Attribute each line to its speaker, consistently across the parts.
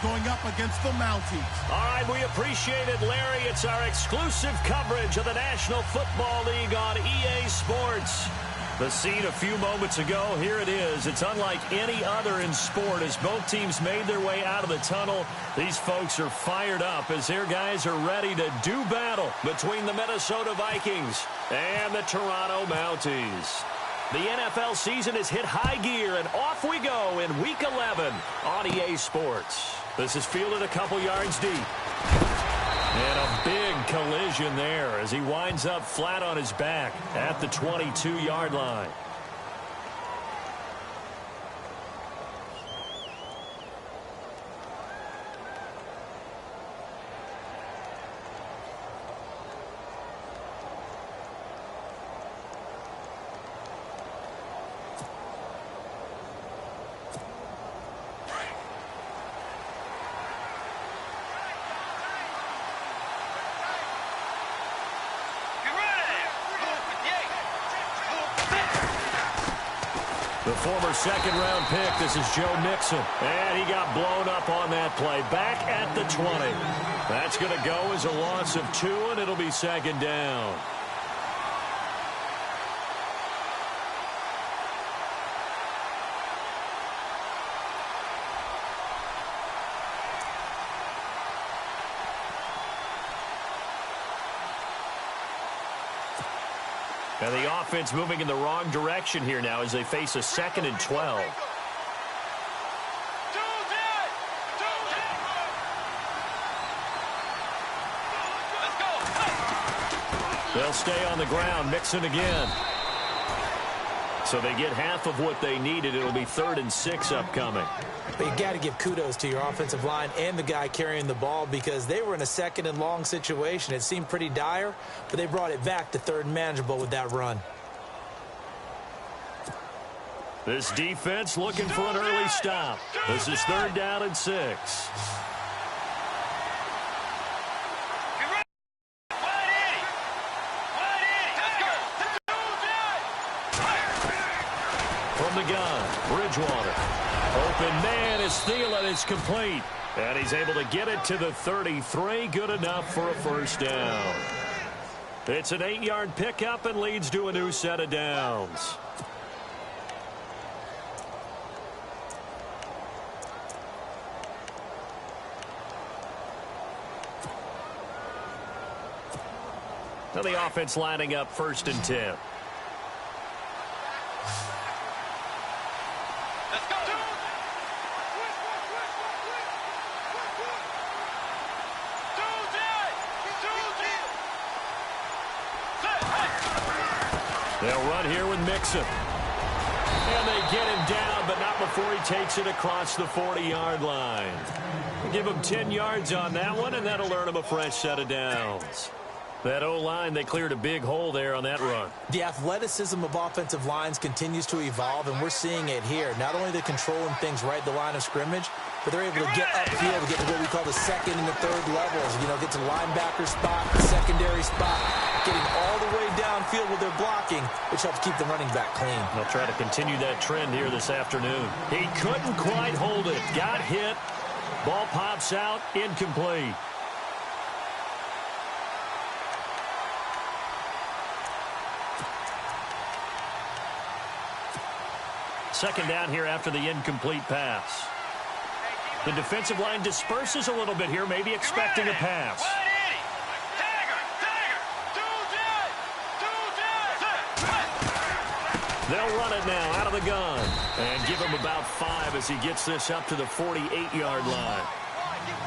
Speaker 1: going up against the Mounties.
Speaker 2: All right, we appreciate it, Larry. It's our exclusive coverage of the National Football League on EA Sports. The scene a few moments ago, here it is. It's unlike any other in sport as both teams made their way out of the tunnel. These folks are fired up as their guys are ready to do battle between the Minnesota Vikings and the Toronto Mounties. The NFL season has hit high gear, and off we go in Week 11 on EA Sports. This is fielded a couple yards deep. And a big collision there as he winds up flat on his back at the 22-yard line. The former second-round pick, this is Joe Mixon. And he got blown up on that play. Back at the 20. That's going to go as a loss of 2, and it'll be second down. And the offense moving in the wrong direction here now as they face a 2nd and 12. They'll stay on the ground. Mixon again. So they get half of what they needed. It'll be 3rd and 6 upcoming.
Speaker 3: But you got to give kudos to your offensive line and the guy carrying the ball because they were in a 2nd and long situation. It seemed pretty dire, but they brought it back to 3rd and manageable with that run.
Speaker 2: This defense looking for an early stop. This is 3rd down and 6. From the gun, Bridgewater. Open man is Thielen. It's complete. And he's able to get it to the 33. Good enough for a first down. It's an 8-yard pickup and leads to a new set of downs. Now the offense lining up 1st and 10. They'll run here with Mixon. And they get him down, but not before he takes it across the 40-yard line. Give him 10 yards on that one, and that'll earn him a fresh set of downs. That O-line, they cleared a big hole there on that run.
Speaker 3: The athleticism of offensive lines continues to evolve, and we're seeing it here. Not only they're controlling things right at the line of scrimmage, but they're able to get upfield to get to what we call the 2nd and the 3rd levels. You know, get to the linebacker spot, the secondary spot, getting all the way downfield with their blocking, which helps keep the running back clean.
Speaker 2: They'll try to continue that trend here this afternoon. He couldn't quite hold it. Got hit. Ball pops out. Incomplete. Second down here after the incomplete pass. The defensive line disperses a little bit here, maybe expecting a pass. They'll run it now out of the gun and give him about 5 as he gets this up to the 48-yard line.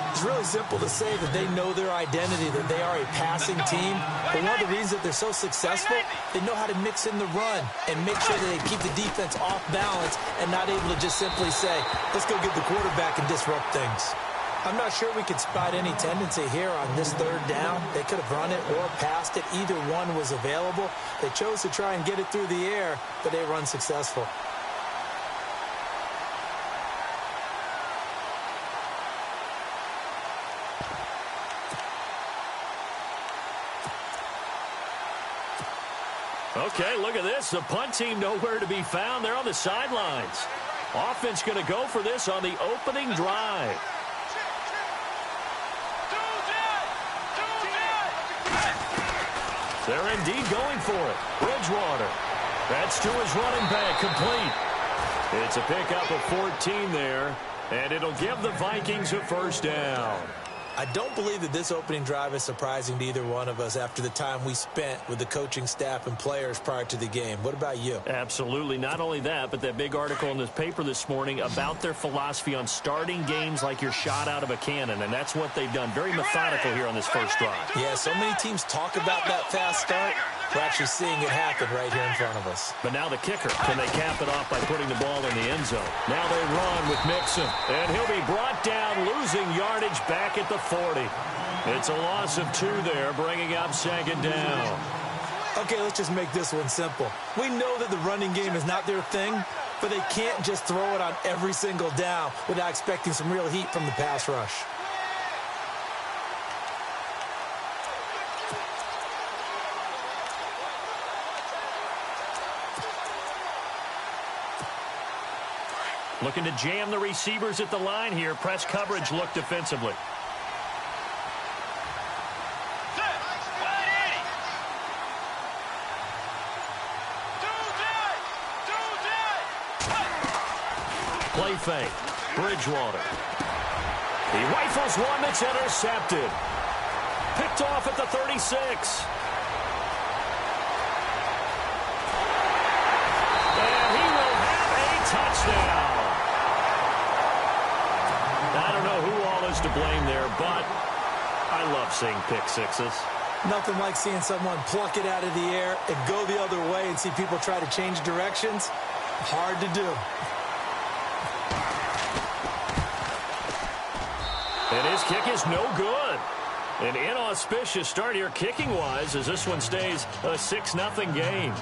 Speaker 3: It's really simple to say that they know their identity, that they are a passing team. But one of the reasons that they're so successful, they know how to mix in the run and make sure that they keep the defense off balance and not able to just simply say, let's go get the quarterback and disrupt things. I'm not sure we could spot any tendency here on this 3rd down. They could have run it or passed it. Either one was available. They chose to try and get it through the air, but they run successful.
Speaker 2: Okay, look at this. The punt team nowhere to be found. They're on the sidelines. Offense going to go for this on the opening drive. They're indeed going for it. Bridgewater. That's to his running back, complete. It's a pickup of 14 there, and it'll give the Vikings a first down.
Speaker 3: I don't believe that this opening drive is surprising to either one of us after the time we spent with the coaching staff and players prior to the game. What about you?
Speaker 2: Absolutely. Not only that, but that big article in this paper this morning about their philosophy on starting games like you're shot out of a cannon, and that's what they've done. Very methodical here on this first drive.
Speaker 3: Yeah, so many teams talk about that fast start. We're actually seeing it happen right here in front of us.
Speaker 2: But now the kicker. Can they cap it off by putting the ball in the end zone? Now they run with Mixon. And he'll be brought down, losing yardage back at the 40. It's a loss of 2 there, bringing up second down.
Speaker 3: Okay, let's just make this one simple. We know that the running game is not their thing, but they can't just throw it on every single down without expecting some real heat from the pass rush.
Speaker 2: Looking to jam the receivers at the line here. Press coverage look defensively. Play fake. Bridgewater. He rifles one that's intercepted. Picked off at the 36. And he will have a touchdown. I don't know who all is to blame there, but I love seeing pick sixes.
Speaker 3: Nothing like seeing someone pluck it out of the air and go the other way and see people try to change directions. Hard to do.
Speaker 2: And his kick is no good. An inauspicious start here kicking-wise as this one stays a 6-0 game.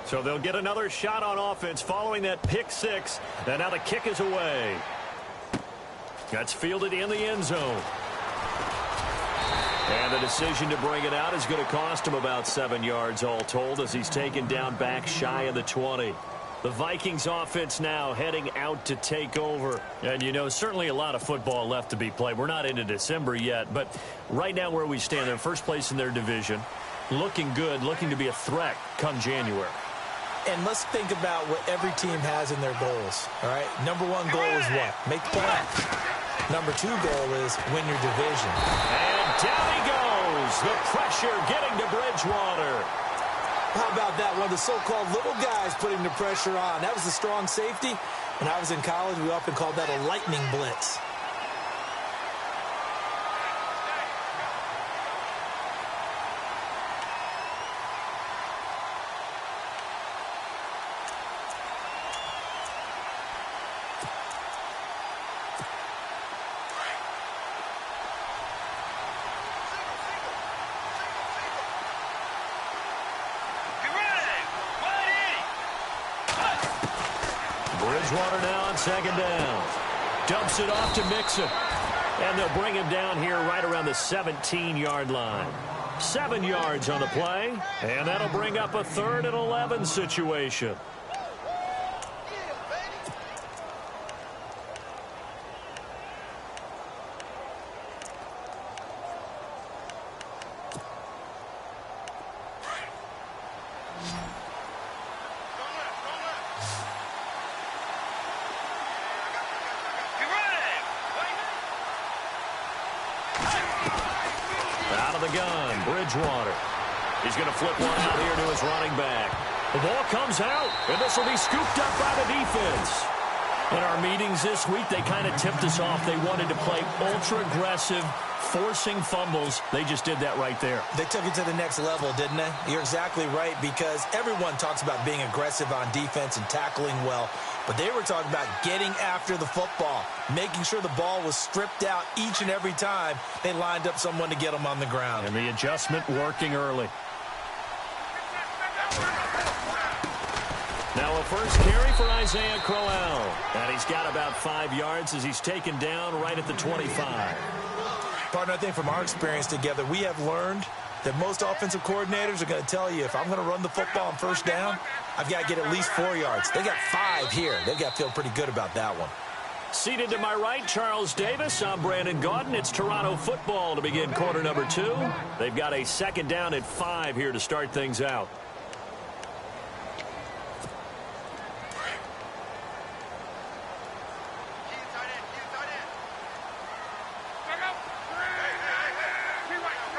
Speaker 2: So they'll get another shot on offense following that pick six. And now the kick is away. That's fielded in the end zone. And the decision to bring it out is going to cost him about 7 yards all told as he's taken down back shy of the 20. The Vikings offense now heading out to take over. And, you know, certainly a lot of football left to be played. We're not into December yet, but right now where we stand, they're in first place in their division. Looking good, looking to be a threat come January.
Speaker 3: And let's think about what every team has in their goals, all right? Number 1 goal is what? Make the playoffs. Number 2 goal is win your division.
Speaker 2: And down he goes. The pressure getting to Bridgewater.
Speaker 3: How about that? One of the so-called little guys putting the pressure on. That was a strong safety. When I was in college, we often called that a lightning blitz.
Speaker 2: Bridgewater now on second down. Dumps it off to Mixon. And they'll bring him down here right around the 17-yard line. 7 yards on the play. And that'll bring up a 3rd and 11 situation. Out of the gun, Bridgewater. He's going to flip one out here to his running back. The ball comes out, and this will be scooped up by the defense. In our meetings this week, they kind of tipped us off. They wanted to play ultra-aggressive, forcing fumbles. They just did that right there.
Speaker 3: They took it to the next level, didn't they? You're exactly right, because everyone talks about being aggressive on defense and tackling well. But they were talking about getting after the football, making sure the ball was stripped out each and every time they lined up someone to get them on the ground.
Speaker 2: And the adjustment working early. Now a first carry for Isaiah Crowell. And he's got about 5 yards as he's taken down right at the 25.
Speaker 3: Partner, I think from our experience together, we have learned that most offensive coordinators are going to tell you, if I'm going to run the football on first down, I've got to get at least 4 yards. They got 5 here. They've got to feel pretty good about that one.
Speaker 2: Seated to my right, Charles Davis. I'm Brandon Gaudin. It's Toronto football to begin quarter number 2. They've got a second down at 5 here to start things out.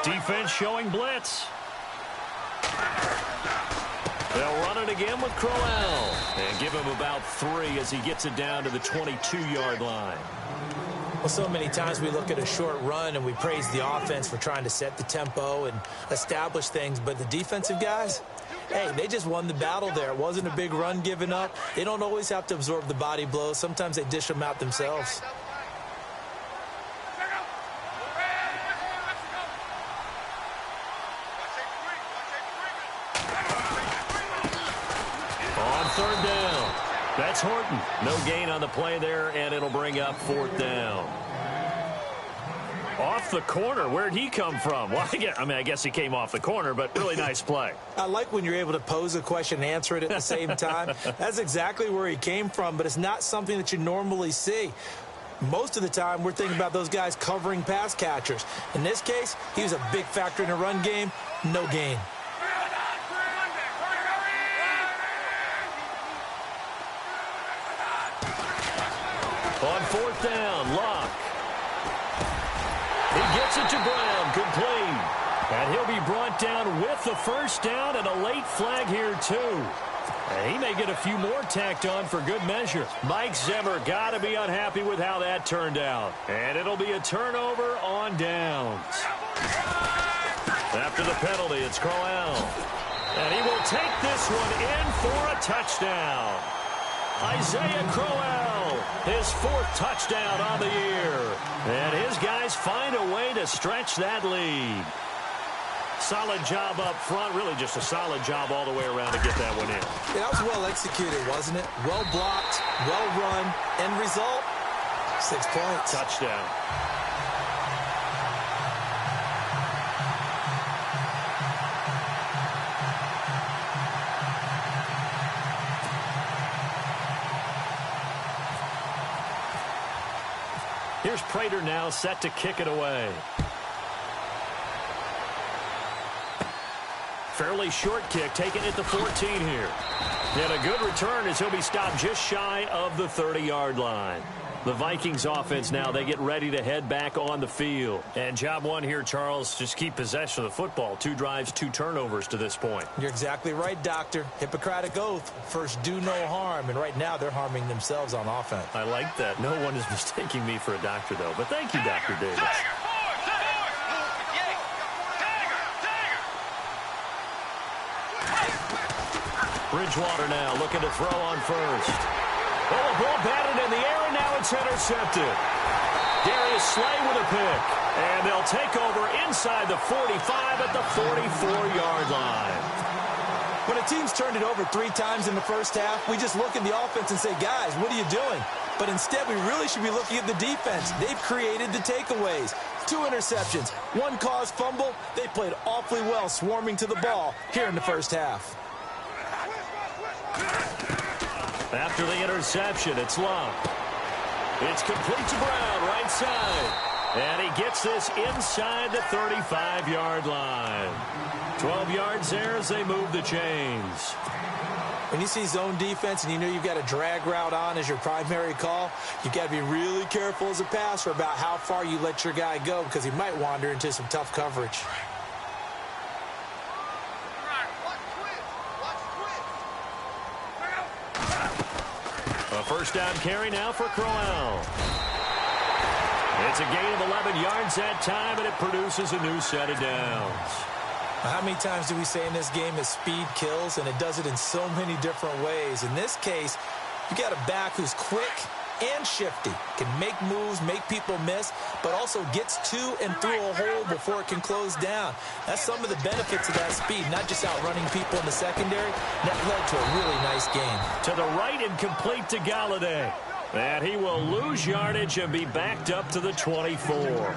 Speaker 2: Defense showing blitz. They'll run it again with Crowell and give him about 3 as he gets it down to the 22-yard line.
Speaker 3: Well, so many times we look at a short run and we praise the offense for trying to set the tempo and establish things, but the defensive guys, hey, they just won the battle there. It wasn't a big run given up. They don't always have to absorb the body blows. Sometimes they dish them out themselves.
Speaker 2: Third down. That's Horton. No gain on the play there, and it'll bring up 4th down. Off the corner. Where'd he come from? Well, I guess he came off the corner, but really nice play.
Speaker 3: I like when you're able to pose a question and answer it at the same time. That's exactly where he came from, but it's not something that you normally see. Most of the time, we're thinking about those guys covering pass catchers. In this case, he was a big factor in the run game. No gain.
Speaker 2: On 4th down, Locke. He gets it to Brown, complete. And he'll be brought down with the first down and a late flag here, too. And he may get a few more tacked on for good measure. Mike Zimmer got to be unhappy with how that turned out. And it'll be a turnover on downs. After the penalty, it's Crowell. And he will take this one in for a touchdown. Isaiah Crowell, his 4th touchdown on the year. And his guys find a way to stretch that lead. Solid job up front, really just a solid job all the way around to get that one in.
Speaker 3: Yeah, that was well executed, wasn't it? Well blocked, well run. End result, 6 points.
Speaker 2: Touchdown. Here's Prater now set to kick it away. Fairly short kick, taken at the 14 here. And a good return as he'll be stopped just shy of the 30-yard line. The Vikings offense now, they get ready to head back on the field. And job one here, Charles, just keep possession of the football. 2 drives, 2 turnovers to this point.
Speaker 3: You're exactly right, Doctor. Hippocratic oath. First, do no harm. And right now, they're harming themselves on offense.
Speaker 2: I like that. No one is mistaking me for a doctor, though. But thank you, Dr. Davis. Bridgewater now looking to throw on first. Oh, a ball batted in the air, and now it's intercepted. Darius Slay with a pick. And they'll take over inside the 45 at the 44-yard line.
Speaker 3: When a team's turned it over 3 times in the first half, we just look at the offense and say, guys, what are you doing? But instead, we really should be looking at the defense. They've created the takeaways. 2 interceptions, 1 caused fumble. They played awfully well swarming to the ball here in the first half.
Speaker 2: After the interception, it's Locke. It's complete to Brown, right side. And he gets this inside the 35-yard line. 12 yards there as they move the chains.
Speaker 3: When you see zone defense and you know you've got a drag route on as your primary call, you've got to be really careful as a passer about how far you let your guy go because he might wander into some tough coverage.
Speaker 2: A first down carry now for Crowell. It's a gain of 11 yards that time, and it produces a new set of downs.
Speaker 3: How many times do we say in this game that speed kills, and it does it in so many different ways? In this case, you got a back who's quick and shifty, can make moves, make people miss, but also gets to and through a hole before it can close down. That's some of the benefits of that speed, not just outrunning people in the secondary. That led to a really nice game.
Speaker 2: To the right and complete to Galladay. And he will lose yardage and be backed up to the 24.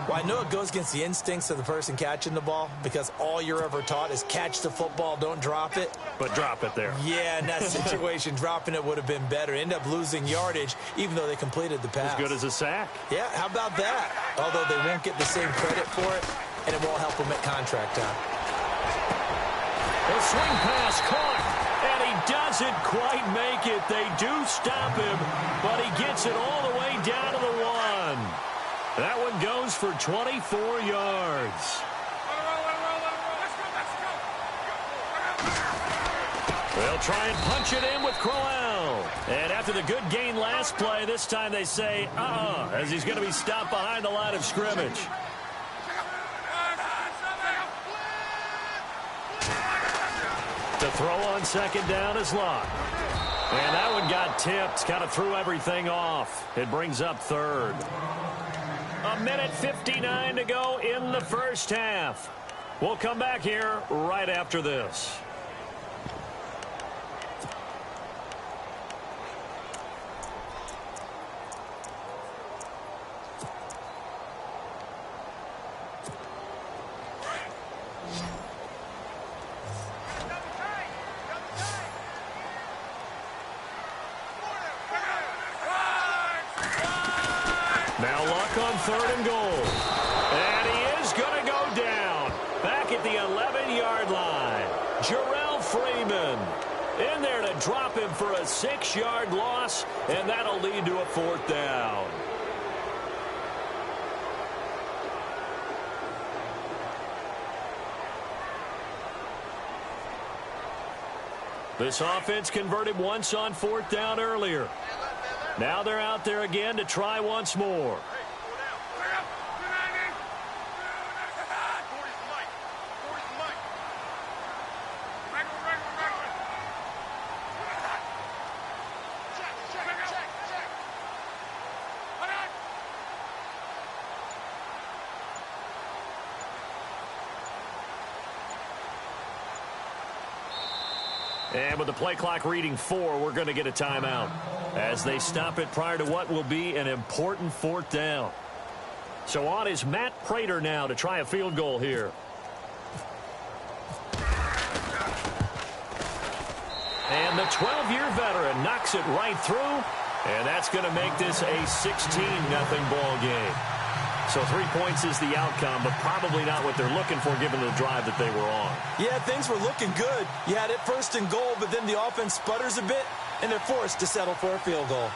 Speaker 3: Well, I know it goes against the instincts of the person catching the ball because all you're ever taught is catch the football, don't drop it.
Speaker 2: But drop it there.
Speaker 3: Yeah, in that situation, dropping it would have been better. End up losing yardage, even though they completed the pass.
Speaker 2: As good as a sack.
Speaker 3: Yeah, how about that? Although they won't get the same credit for it, and it won't help them at contract time.
Speaker 2: A swing pass caught, and he doesn't quite make it. They do stop him, but he gets it all the way down to the 1. That one goes for 24 yards. They'll try and punch it in with Crowell. And after the good gain last play, this time they say, as he's going to be stopped behind the line of scrimmage. The throw on second down is locked. And that one got tipped, kind of threw everything off. It brings up third. 1:59 to go in the first half. We'll come back here right after this. Now Luck on 3rd and goal. And he is going to go down. Back at the 11-yard line. Jarrell Freeman in there to drop him for a 6-yard loss. And that'll lead to a 4th down. This offense converted once on 4th down earlier. Now they're out there again to try once more. And with the play clock reading 4, we're going to get a timeout as they stop it prior to what will be an important 4th down. So on is Matt Prater now to try a field goal here. And the 12-year veteran knocks it right through, and that's going to make this a 16-0 ball game. So 3 points is the outcome, but probably not what they're looking for given the drive that they were on.
Speaker 3: Yeah, things were looking good. You had it 1st and goal, but then the offense sputters a bit, and they're forced to settle for a field goal.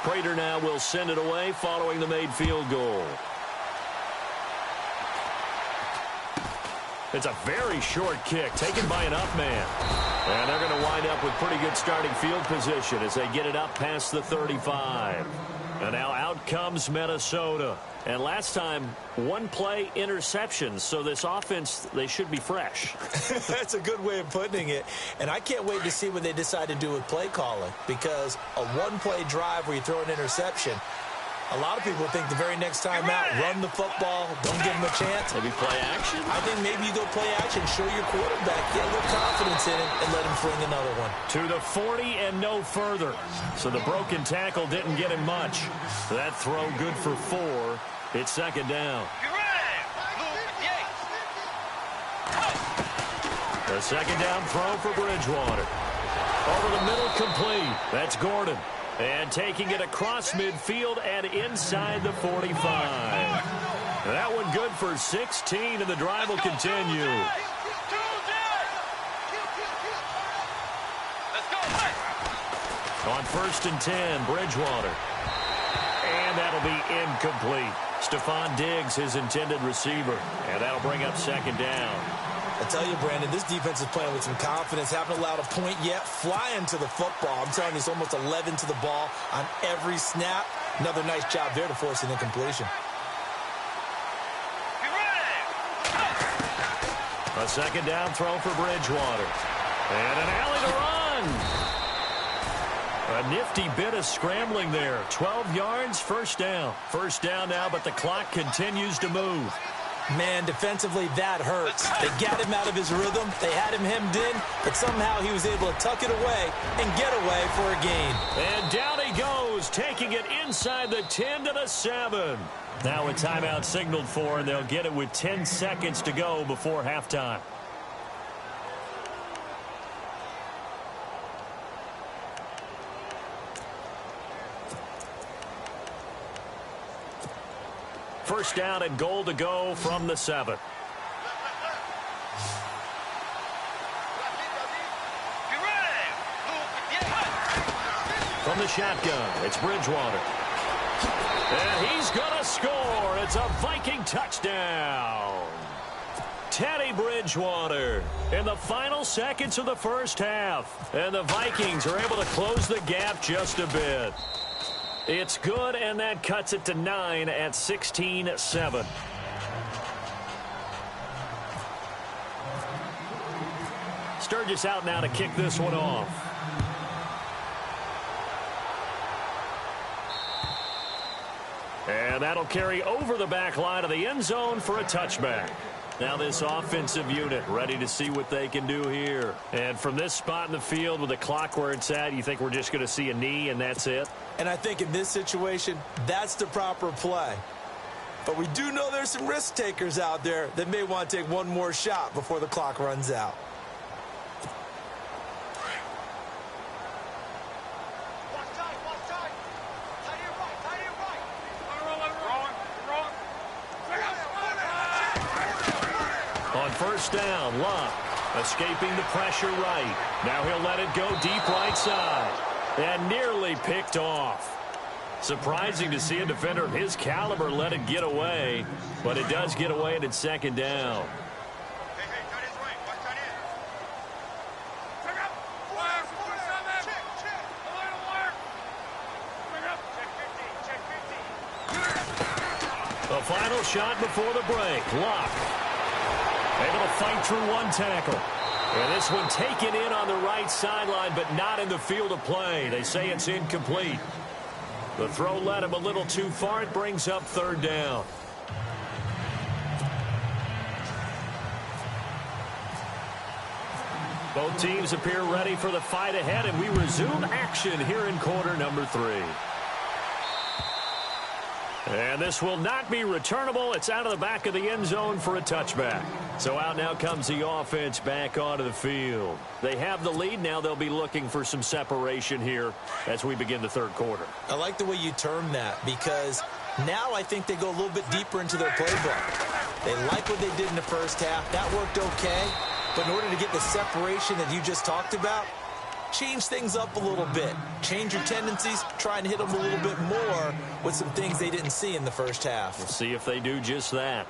Speaker 2: Prater now will send it away following the made field goal. It's a very short kick taken by an up man. And they're going to wind up with pretty good starting field position as they get it up past the 35. And now out comes Minnesota. And last time, 1 play interceptions. So this offense, they should be fresh.
Speaker 3: That's a good way of putting it. And I can't wait to see what they decide to do with play calling. Because a 1-play drive where you throw an interception, a lot of people think the very next time out, run the football, don't give them a chance.
Speaker 2: Maybe play action?
Speaker 3: I think maybe you go play action, show your quarterback, get a little confidence in him, and let him fling another one.
Speaker 2: To the 40 and no further. So the broken tackle didn't get him much. That throw good for 4. It's second down. The second down throw for Bridgewater. Over the middle, complete. That's Gordon. And taking it across midfield and inside the 45. That one good for 16, and the drive will continue. On 1st and 10, Bridgewater. And that'll be incomplete. Stephon Diggs, his intended receiver. And that'll bring up second down.
Speaker 3: I tell you, Brandon, this defense is playing with some confidence. Haven't allowed a point yet. Flying to the football. I'm telling you, it's almost 11 to the ball on every snap. Another nice job there to force an incompletion.
Speaker 2: A second down throw for Bridgewater. And an alley to run. A nifty bit of scrambling there. 12 yards, first down. First down now, but the clock continues to move.
Speaker 3: Man, defensively, that hurts. They got him out of his rhythm. They had him hemmed in, but somehow he was able to tuck it away and get away for a gain.
Speaker 2: And down he goes, taking it inside the 10 to the 7. Now a timeout signaled for, and they'll get it with 10 seconds to go before halftime. First down and goal to go from the 7. From the shotgun, it's Bridgewater. And he's going to score. It's a Viking touchdown. Teddy Bridgewater in the final seconds of the first half. And the Vikings are able to close the gap just a bit. It's good, and that cuts it to 9 at 16-7. Sturgis out now to kick this one off. And that'll carry over the back line of the end zone for a touchback. Now this offensive unit ready to see what they can do here. And from this spot in the field with the clock where it's at, you think we're just going to see a knee and that's it?
Speaker 3: And I think in this situation, that's the proper play. But we do know there's some risk takers out there that may want to take one more shot before the clock runs out.
Speaker 2: On first down, Luck escaping the pressure right. Now he'll let it go deep right side. And nearly picked off. Surprising to see a defender of his caliber let it get away. But it does get away and it's second down. The final shot before the break. Luck able to fight through one tackle. And this one taken in on the right sideline, but not in the field of play. They say it's incomplete. The throw led him a little too far. It brings up third down. Both teams appear ready for the fight ahead, and we resume action here in quarter number 3. And this will not be returnable. It's out of the back of the end zone for a touchback. So out now comes the offense back onto the field. They have the lead. Now they'll be looking for some separation here as we begin the third quarter.
Speaker 3: I like the way you term that because now I think they go a little bit deeper into their playbook. They like what they did in the first half. That worked okay. But in order to get the separation that you just talked about, change things up a little bit. Change your tendencies. Try and hit them a little bit more with some things they didn't see in the first half.
Speaker 2: We'll see if they do just that.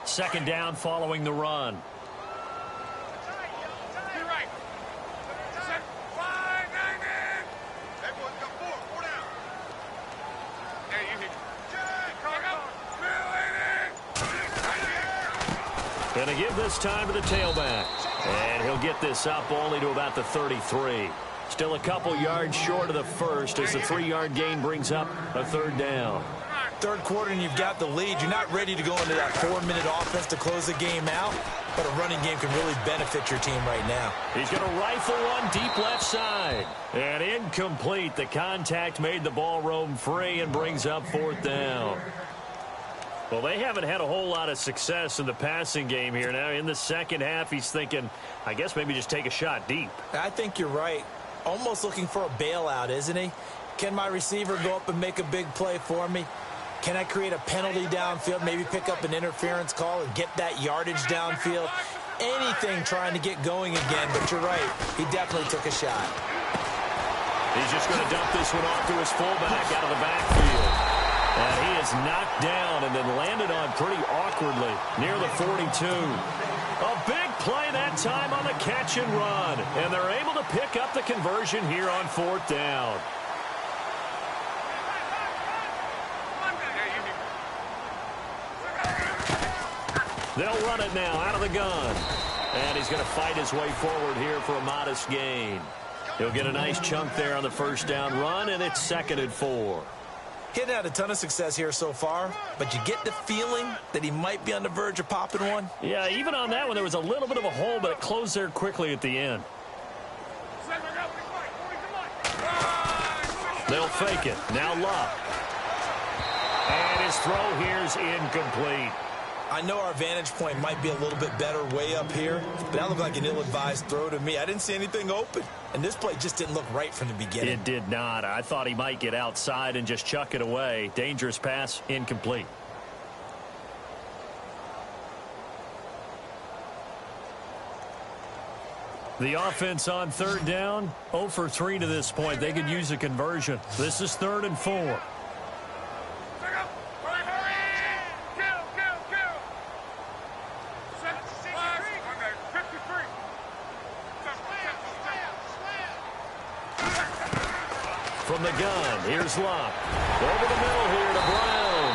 Speaker 2: Second down following the run. Going to give this time to the tailback. And he'll get this up only to about the 33. Still a couple yards short of the first as the 3-yard gain brings up a third down.
Speaker 3: Third quarter and you've got the lead. You're not ready to go into that 4-minute offense to close the game out, but a running game can really benefit your team right now.
Speaker 2: He's going to rifle one deep left side. And incomplete. The contact made the ball roam free and brings up fourth down. Well, they haven't had a whole lot of success in the passing game here. Now, in the second half, he's thinking, I guess maybe just take a shot deep.
Speaker 3: I think you're right. Almost looking for a bailout, isn't he? Can my receiver go up and make a big play for me? Can I create a penalty downfield, maybe pick up an interference call and get that yardage downfield? Anything trying to get going again, but you're right. He definitely took a shot.
Speaker 2: He's just going to dump this one off to his fullback out of the backfield. And he is knocked down and then landed on pretty awkwardly near the 42. A big play that time on the catch and run. And they're able to pick up the conversion here on fourth down. They'll run it now out of the gun. And he's going to fight his way forward here for a modest gain. He'll get a nice chunk there on the first down run, and it's 2nd and 4.
Speaker 3: He hadn't had a ton of success here so far, but you get the feeling that he might be on the verge of popping one.
Speaker 2: Yeah, even on that one, there was a little bit of a hole, but it closed there quickly at the end. They'll fake it. Now Love. And his throw here's incomplete.
Speaker 3: I know our vantage point might be a little bit better way up here, but that looked like an ill-advised throw to me. I didn't see anything open, and this play just didn't look right from the beginning.
Speaker 2: It did not. I thought he might get outside and just chuck it away. Dangerous pass, incomplete. The offense on third down, 0 for 3 to this point. They could use a conversion. This is 3rd and 4. From the gun, here's Locke. Over the middle here to Brown.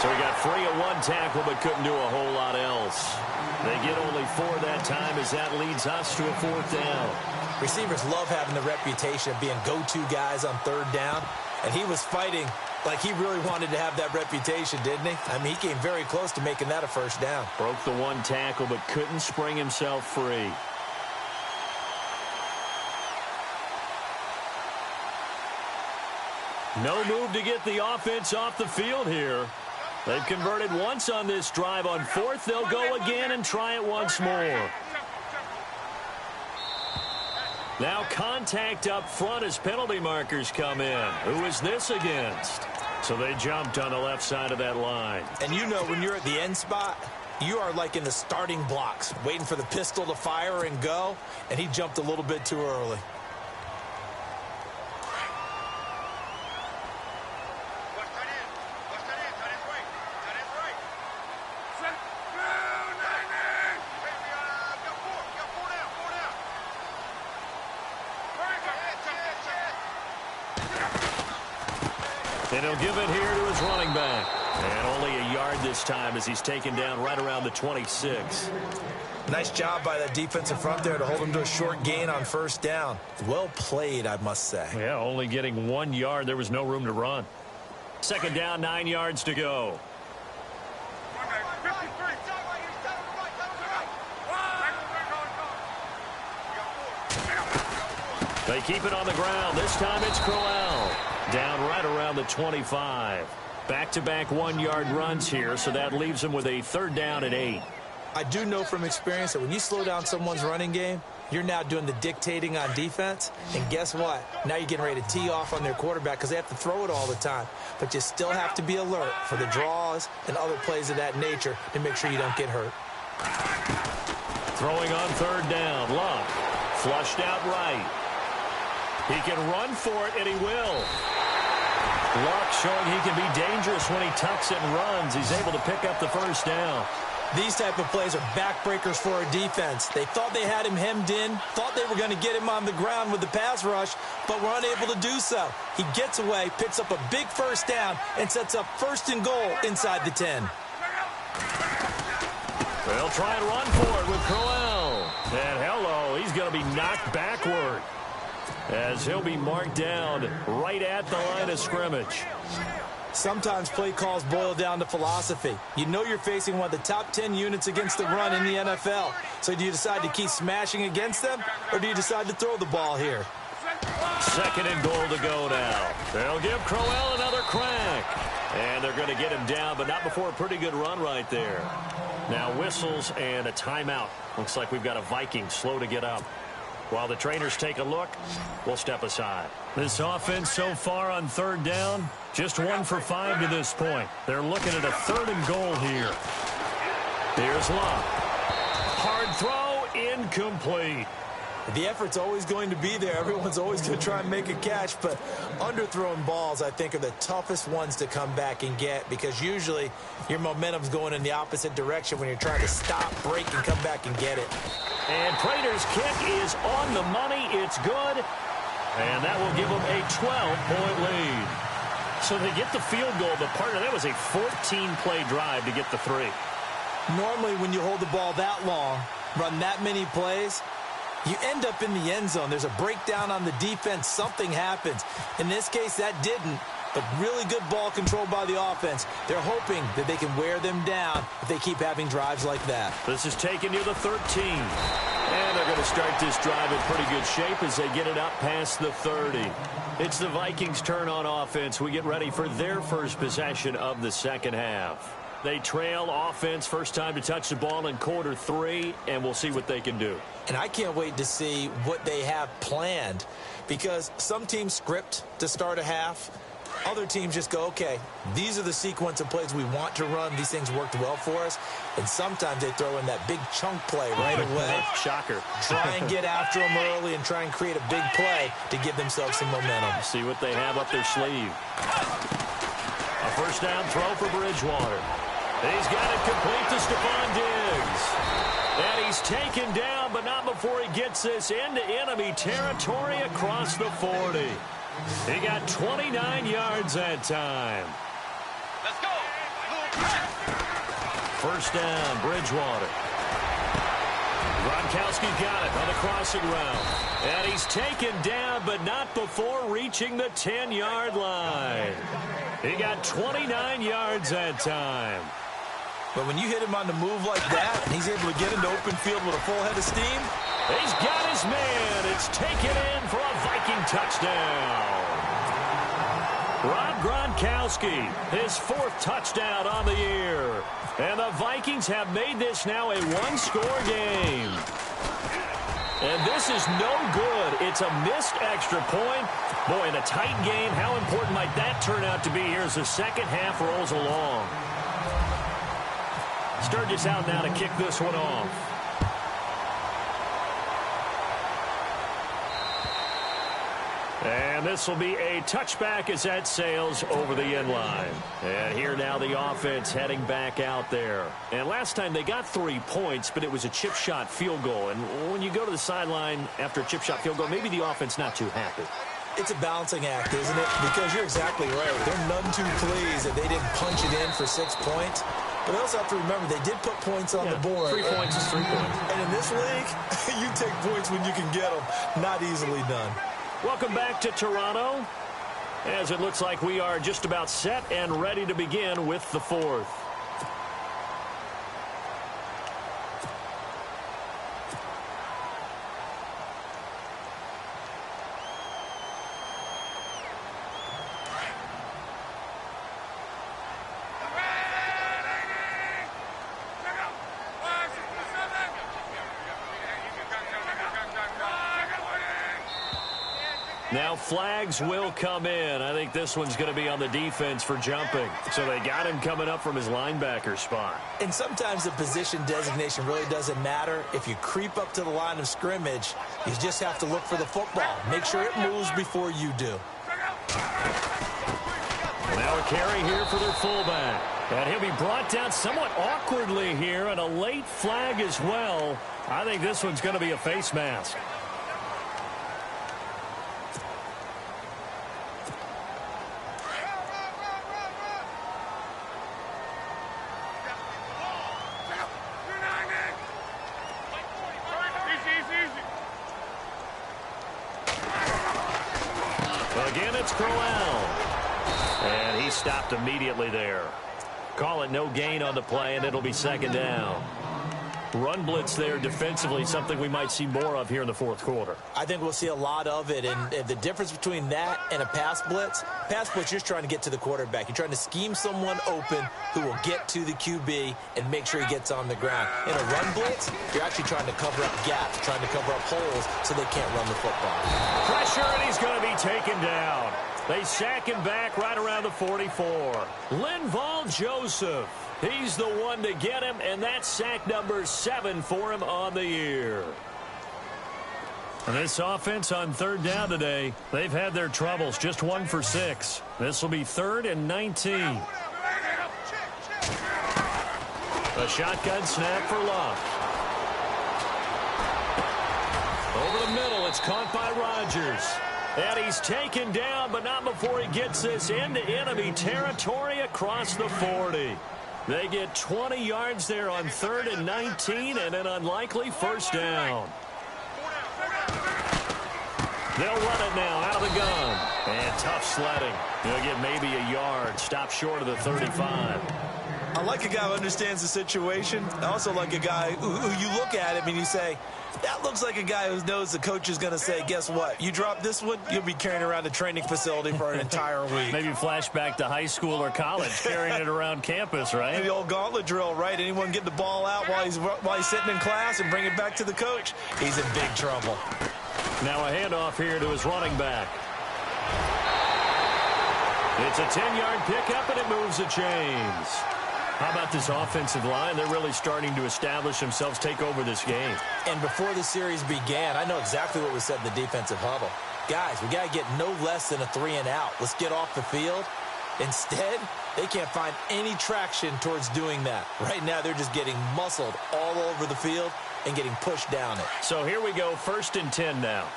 Speaker 2: So he got free at one tackle but couldn't do a whole lot else. They get only 4 that time as that leads us to a 4th down.
Speaker 3: Receivers love having the reputation of being go-to guys on third down, and he was fighting like he really wanted to have that reputation, didn't he? I mean, he came very close to making that a first down.
Speaker 2: Broke the one tackle but couldn't spring himself free. No move to get the offense off the field here. They've converted once on this drive. On 4th, they'll go again and try it once more. Now contact up front as penalty markers come in. Who is this against? So they jumped on the left side of that line.
Speaker 3: And you know when you're at the end spot, you are like in the starting blocks, waiting for the pistol to fire and go, and he jumped a little bit too early.
Speaker 2: And he'll give it here to his running back. And only a yard this time as he's taken down right around the 26.
Speaker 3: Nice job by that defensive front there to hold him to a short gain on first down. Well played, I must say.
Speaker 2: Yeah, only getting 1 yard. There was no room to run. 2nd down, 9 yards to go. They keep it on the ground. This time it's Crowell. Down right around the 25. Back-to-back 1-yard runs here, so that leaves them with a 3rd down and 8.
Speaker 3: I do know from experience that when you slow down someone's running game, you're now doing the dictating on defense. And guess what? Now you're getting ready to tee off on their quarterback because they have to throw it all the time. But you still have to be alert for the draws and other plays of that nature to make sure you don't get hurt.
Speaker 2: Throwing on 3rd down. Love flushed out right. He can run for it, and he will. Luck showing he can be dangerous when he tucks it and runs. He's able to pick up the 1st down.
Speaker 3: These type of plays are backbreakers for a defense. They thought they had him hemmed in, thought they were going to get him on the ground with the pass rush, but were unable to do so. He gets away, picks up a big 1st down, and sets up 1st and goal inside the 10.
Speaker 2: They'll try and run for it with Crowell. And hello, he's going to be knocked backward as he'll be marked down right at the line of scrimmage.
Speaker 3: Sometimes play calls boil down to philosophy. You know you're facing one of the top 10 units against the run in the NFL. So do you decide to keep smashing against them, or do you decide to throw the ball here?
Speaker 2: 2nd and goal to go now. They'll give Crowell another crack. And they're going to get him down, but not before a pretty good run right there. Now whistles and a timeout. Looks like we've got a Viking slow to get up. While the trainers take a look, we'll step aside. This offense so far on 3rd down, just 1 for 5 to this point. They're looking at a 3rd and goal here. Here's Locke. Hard throw, incomplete.
Speaker 3: The effort's always going to be there. Everyone's always going to try and make a catch, but underthrown balls, I think, are the toughest ones to come back and get because usually your momentum's going in the opposite direction when you're trying to stop, break, and come back and get it.
Speaker 2: And Prater's kick is on the money. It's good. And that will give them a 12-point lead. So they get the field goal, but part of that was a 14-play drive to get the 3.
Speaker 3: Normally when you hold the ball that long, run that many plays, you end up in the end zone. There's a breakdown on the defense. Something happens. In this case, that didn't. but really good ball control by the offense. They're hoping that they can wear them down if they keep having drives like that.
Speaker 2: This is taken near the 13. And they're going to start this drive in pretty good shape as they get it up past the 30. It's the Vikings' turn on offense. We get ready for their first possession of the second half. They trail offense first time to touch the ball in quarter 3, and we'll see what they can do.
Speaker 3: And I can't wait to see what they have planned, because some teams script to start a half. Other teams just go, okay, these are the sequence of plays we want to run. These things worked well for us. And sometimes they throw in that big chunk play right away.
Speaker 2: Shocker.
Speaker 3: Try and get after them early and try and create a big play to give themselves some momentum.
Speaker 2: See what they have up their sleeve. A first down throw for Bridgewater. He's got it complete to Stephon Diggs. And he's taken down, but not before he gets this into enemy territory across the 40. He got 29 yards that time.
Speaker 4: Let's go.
Speaker 2: First down, Bridgewater. Gronkowski got it on the crossing route. And he's taken down, but not before reaching the 10-yard line. He got 29 yards that time.
Speaker 3: But when you hit him on the move like that, and he's able to get into open field with a full head of steam,
Speaker 2: he's got his man. It's taken in for a Viking touchdown. Rob Gronkowski, his 4th touchdown on the year. And the Vikings have made this now a one-score game. And this is no good. It's a missed extra point. Boy, in a tight game, how important might that turn out to be here as the second half rolls along? Sturgis out now to kick this one off. And this will be a touchback as that sails over the end line. And here now the offense heading back out there. And last time they got 3 points, but it was a chip shot field goal. And when you go to the sideline after a chip shot field goal, maybe the offense not too happy.
Speaker 3: It's a balancing act, isn't it? Because you're exactly right. They're none too pleased that they didn't punch it in for 6 points. But I also have to remember they did put points on the board.
Speaker 2: 3 points is 3 points.
Speaker 3: And in this league, you take points when you can get them. Not easily done.
Speaker 2: Welcome back to Toronto, as it looks like we are just about set and ready to begin with the 4th. Now flags will come in. I think this one's going to be on the defense for jumping. So they got him coming up from his linebacker spot.
Speaker 3: And sometimes the position designation really doesn't matter. If you creep up to the line of scrimmage, you just have to look for the football. Make sure it moves before you do.
Speaker 2: Now a carry here for their fullback. And he'll be brought down somewhat awkwardly here, and a late flag as well. I think this one's going to be a face mask. Again, it's Crowell. And he stopped immediately there. Call it no gain on the play, and it'll be second down. Run blitz there defensively, something we might see more of here in the 4th quarter.
Speaker 3: I think we'll see a lot of it, and the difference between that and a pass blitz, you're just trying to get to the quarterback. You're trying to scheme someone open who will get to the QB and make sure he gets on the ground. In a run blitz, you're actually trying to cover up gaps, trying to cover up holes so they can't run the football.
Speaker 2: Pressure, and he's going to be taken down. They sack him back right around the 44. Linval Joseph. He's the one to get him, and that's sack number 7 for him on the year. And this offense on 3rd down today, they've had their troubles, just 1 for 6. This will be 3rd and 19. A shotgun snap for Luck. Over the middle, it's caught by Rodgers. And he's taken down, but not before he gets this into enemy territory across the 40. They get 20 yards there on 3rd and 19 and an unlikely first down. They'll run it now out of the gun. And tough sledding. He'll get maybe a yard. Stop short of the 35.
Speaker 3: I like a guy who understands the situation. I also like a guy who you look at him and you say, that looks like a guy who knows the coach is going to say, guess what? You drop this one, you'll be carrying around the training facility for an entire week.
Speaker 2: Maybe flashback to high school or college, carrying it around campus, right?
Speaker 3: The old gauntlet drill, right? Anyone get the ball out while he's sitting in class and bring it back to the coach, he's in big trouble.
Speaker 2: Now a handoff here to his running back. It's a 10-yard pickup, and it moves the chains. How about this offensive line? They're really starting to establish themselves, take over this game.
Speaker 3: And before the series began, I know exactly what was said in the defensive huddle. Guys, we got to get no less than a 3-and-out. Let's get off the field. Instead, they can't find any traction towards doing that. Right now, they're just getting muscled all over the field and getting pushed down it.
Speaker 2: So here we go, 1st and 10 now.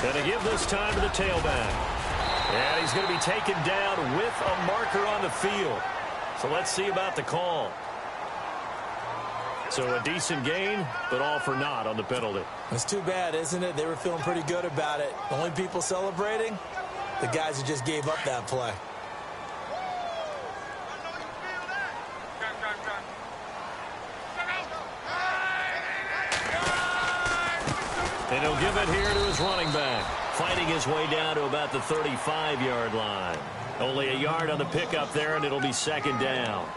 Speaker 2: And to give this time to the tailback. And he's going to be taken down with a marker on the field. So let's see about the call. So a decent gain, but all for naught on the penalty.
Speaker 3: It's too bad, isn't it? They were feeling pretty good about it. The only people celebrating, the guys who just gave up that play.
Speaker 2: And he'll give it here to his running back, fighting his way down to about the 35-yard line. Only a yard on the pickup there, and it'll be 2nd down.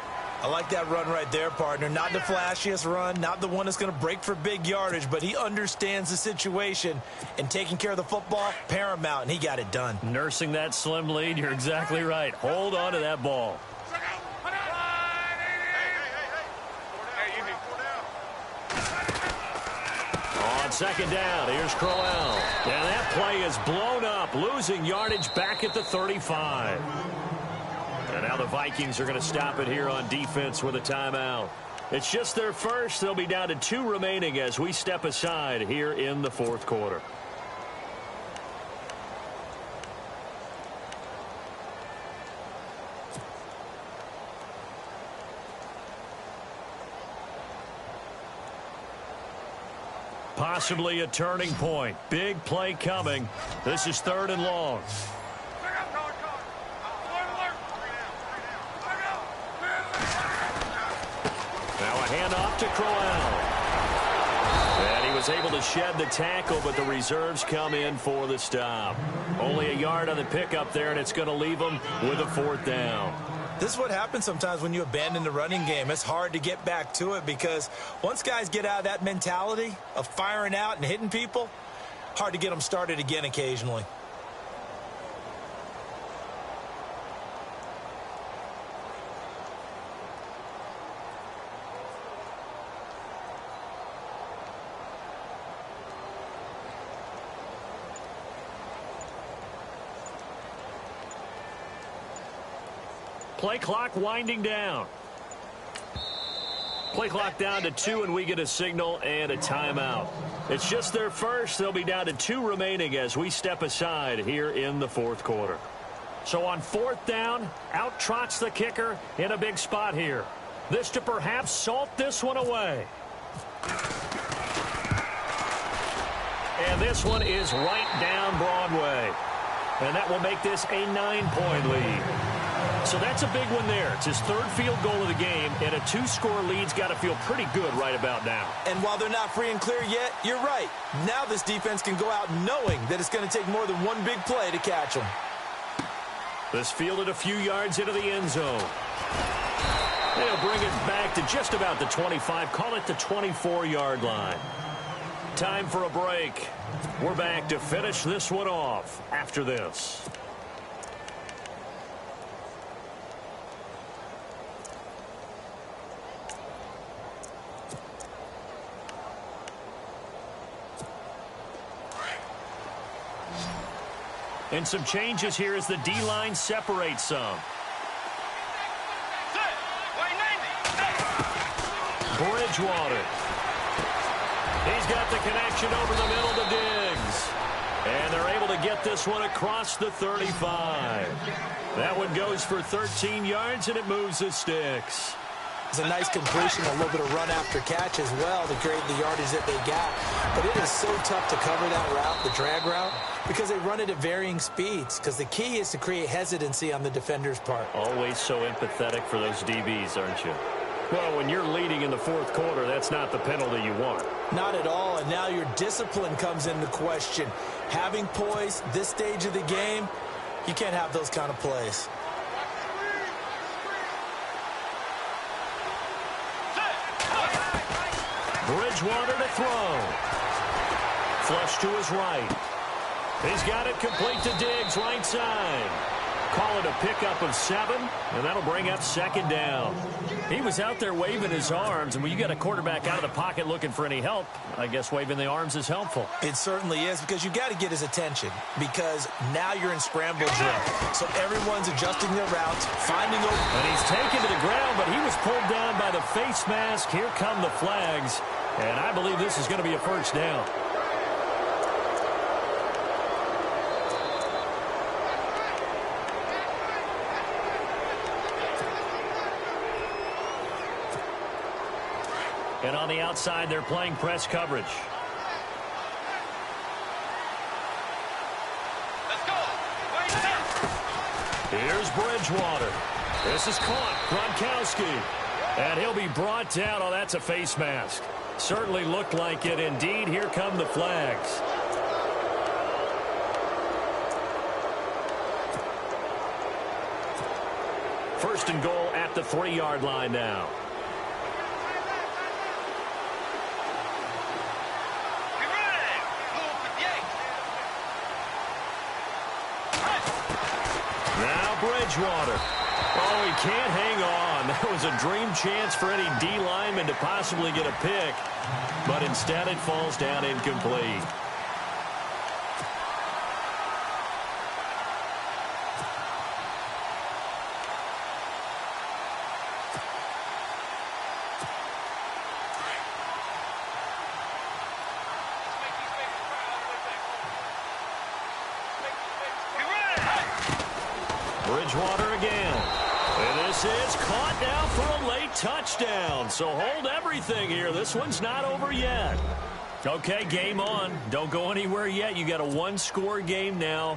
Speaker 3: I like that run right there, partner. Not the flashiest run, not the one that's going to break for big yardage, but he understands the situation, and taking care of the football, paramount, and he got it done.
Speaker 2: Nursing that slim lead, you're exactly right. Hold on to that ball. On 2nd down, here's Crowell. And that play is blown up, losing yardage back at the 35. And now the Vikings are going to stop it here on defense with a timeout. It's just their first. They'll be down to 2 remaining as we step aside here in the 4th quarter. Possibly a turning point. Big play coming. This is 3rd and long. Now a handoff to Crowell. And he was able to shed the tackle, but the reserves come in for the stop. Only a yard on the pickup there, and it's going to leave them with a 4th down.
Speaker 3: This is what happens sometimes when you abandon the running game. It's hard to get back to it because once guys get out of that mentality of firing out and hitting people, hard to get them started again occasionally.
Speaker 2: Play clock winding down. Play clock down to 2, and we get a signal and a timeout. It's just their first. They'll be down to 2 remaining as we step aside here in the 4th quarter. So on 4th down, out trots the kicker in a big spot here. This to perhaps salt this one away. And this one is right down Broadway. And that will make this a 9-point lead. So that's a big one there. It's his 3rd field goal of the game, and a 2-score lead's got to feel pretty good right about now.
Speaker 3: And while they're not free and clear yet, you're right. Now this defense can go out knowing that it's going to take more than one big play to catch them.
Speaker 2: This fielded a few yards into the end zone. They'll bring it back to just about the 25, call it the 24-yard line. Time for a break. We're back to finish this one off after this. And some changes here as the D-line separates some. Bridgewater. He's got the connection over the middle to Diggs. And they're able to get this one across the 35. That one goes for 13 yards, and it moves the sticks.
Speaker 3: It's a nice completion, a little bit of run after catch as well to create the yardage that they got. But it is so tough to cover that route, the drag route, because they run it at varying speeds. Because the key is to create hesitancy on the defender's part.
Speaker 2: Always so empathetic for those DBs, aren't you? Well, when you're leading in the fourth quarter, that's not the penalty you want.
Speaker 3: Not at all, and now your discipline comes into question. Having poise this stage of the game, you can't have those kind of plays.
Speaker 2: Bridgewater to throw. Flush to his right. He's got it complete to Diggs, right side. Call it a pickup of 7, and that'll bring up second down. He was out there waving his arms, and when you got a quarterback out of the pocket looking for any help, I guess waving the arms is helpful.
Speaker 3: It certainly is, because you got to get his attention, because now you're in scramble drill. So everyone's adjusting their routes, finding open.
Speaker 2: And he's taken to the ground, but he was pulled down by the face mask. Here come the flags, and I believe this is going to be a first down. And on the outside, they're playing press coverage.
Speaker 4: Let's go.
Speaker 2: Here's Bridgewater. This is caught. Gronkowski. And he'll be brought down. Oh, that's a face mask. Certainly looked like it. Indeed, here come the flags. First and goal at the 3-yard line now. Bridgewater. Oh, he can't hang on. That was a dream chance for any D lineman to possibly get a pick, but instead it falls down incomplete. Bridgewater again. And this is caught now for a late touchdown. So hold everything here. This one's not over yet. Okay, game on. Don't go anywhere yet. You got a one-score game now.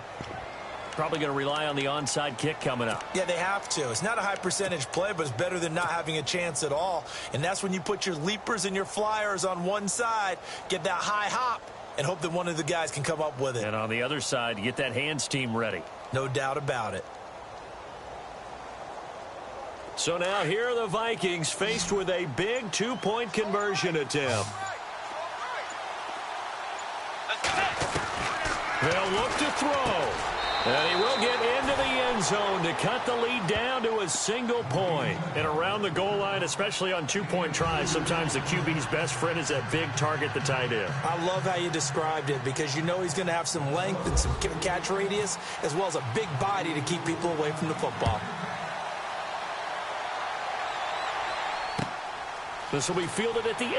Speaker 2: Probably going to rely on the onside kick coming up.
Speaker 3: Yeah, they have to. It's not a high percentage play, but it's better than not having a chance at all. And that's when you put your leapers and your flyers on one side, get that high hop, and hope that one of the guys can come up with it.
Speaker 2: And on the other side, you get that hands team ready.
Speaker 3: No doubt about it.
Speaker 2: So now here are the Vikings faced with a big two-point conversion attempt. They'll look to throw. And he will get into the end zone to cut the lead down to a single point. And around the goal line, especially on two-point tries, sometimes the QB's best friend is that big target, the tight end.
Speaker 3: I love how you described it, because you know he's going to have some length and some catch radius, as well as a big body to keep people away from the football.
Speaker 2: This will be fielded at the 8.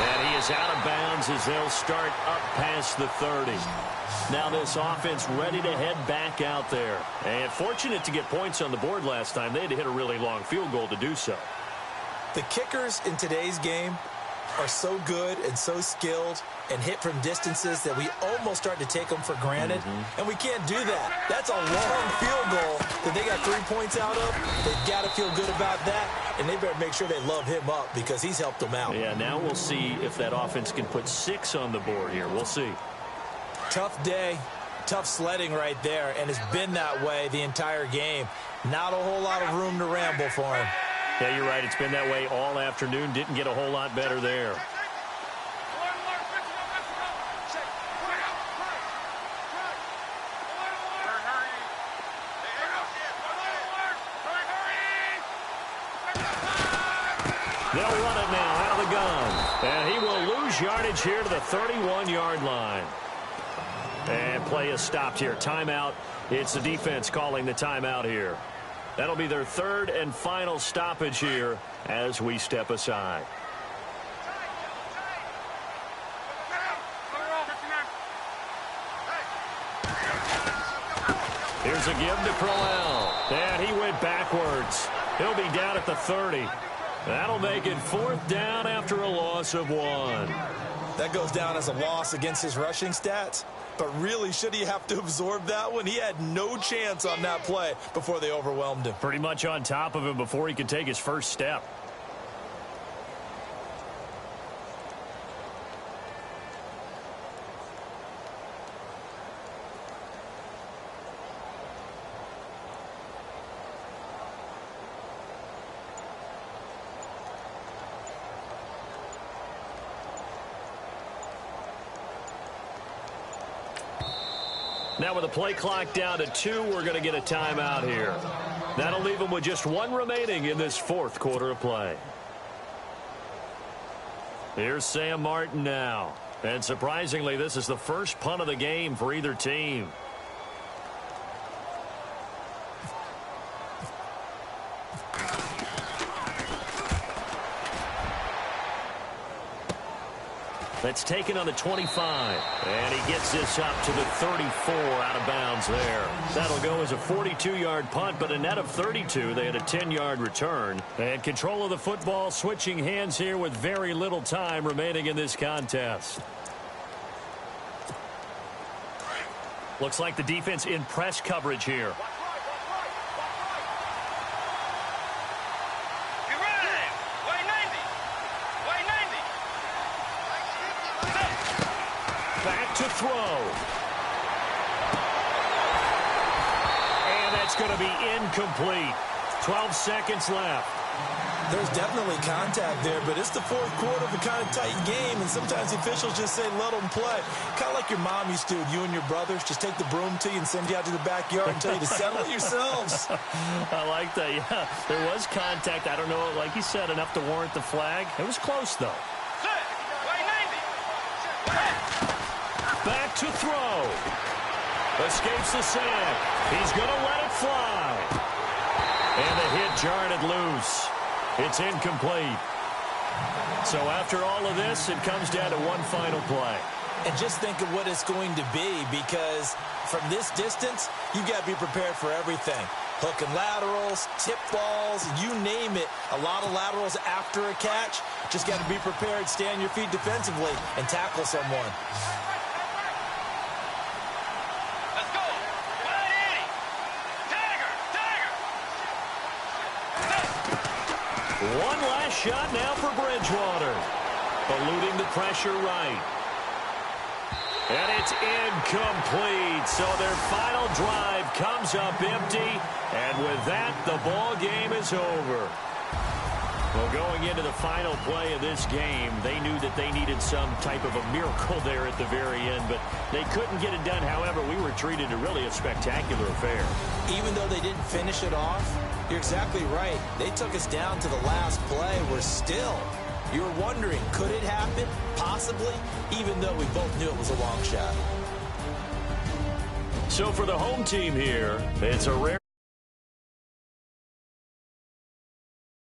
Speaker 2: And he is out of bounds as they'll start up past the 30. Now this offense ready to head back out there. And fortunate to get points on the board last time. They had to hit a really long field goal to do so.
Speaker 3: The kickers in today's game are so good and so skilled and hit from distances that we almost start to take them for granted. And we can't do that. That's a long field goal that they got 3 points out of. They've got to feel good about that, and they better make sure they love him up, because he's helped them out.
Speaker 2: Yeah, now we'll see if that offense can put 6 on the board here. We'll see.
Speaker 3: Tough day, tough sledding right there, and it's been that way the entire game. Not a whole lot of room to ramble for him.
Speaker 2: Yeah, you're right. It's been that way all afternoon. Didn't get a whole lot better there. They'll run it now out of the gun. And he will lose yardage here to the 31-yard line. And play is stopped here. Timeout. It's the defense calling the timeout here. That'll be their third and final stoppage here as we step aside. Here's a give to Crowell. And he went backwards. He'll be down at the 30. That'll make it 4th down after a loss of 1.
Speaker 3: That goes down as a loss against his rushing stats. But really, should he have to absorb that one? He had no chance on that play before they overwhelmed him.
Speaker 2: Pretty much on top of him before he could take his first step. Now with the play clock down to 2, we're going to get a timeout here. That'll leave them with just 1 remaining in this 4th quarter of play. Here's Sam Martin now. And surprisingly, this is the first punt of the game for either team. That's taken on the 25. And he gets this up to the 34 out of bounds there. That'll go as a 42-yard punt, but a net of 32. They had a 10-yard return. And control of the football switching hands here with very little time remaining in this contest. Looks like the defense in press coverage here. To throw. And that's going to be incomplete. 12 seconds left.
Speaker 3: There's definitely contact there, but it's the 4th quarter of a kind of tight game, and sometimes the officials just say, let them play. Kind of like your mom used to, you and your brothers, just take the broom to you and send you out to the backyard and tell you to settle it yourselves.
Speaker 2: I like that, yeah. There was contact. I don't know, like you said, enough to warrant the flag. It was close, though. Back to throw. Escapes the sack. He's going to let it fly. And the hit jarred it loose. It's incomplete. So after all of this, it comes down to one final play.
Speaker 3: And just think of what it's going to be, because from this distance, you've got to be prepared for everything. Hook and laterals, tip balls, you name it. A lot of laterals after a catch. Just got to be prepared, stay on your feet defensively, and tackle someone.
Speaker 2: One last shot now for Bridgewater. Eluding the pressure right. And it's incomplete. So their final drive comes up empty. And with that, the ball game is over. Well, going into the final play of this game, they knew that they needed some type of a miracle there at the very end, but they couldn't get it done. However, we were treated to really a spectacular affair.
Speaker 3: Even though they didn't finish it off, you're exactly right. They took us down to the last play. We're still, you were wondering, could it happen? Possibly, even though we both knew it was a long shot.
Speaker 2: So for the home team here, it's a rare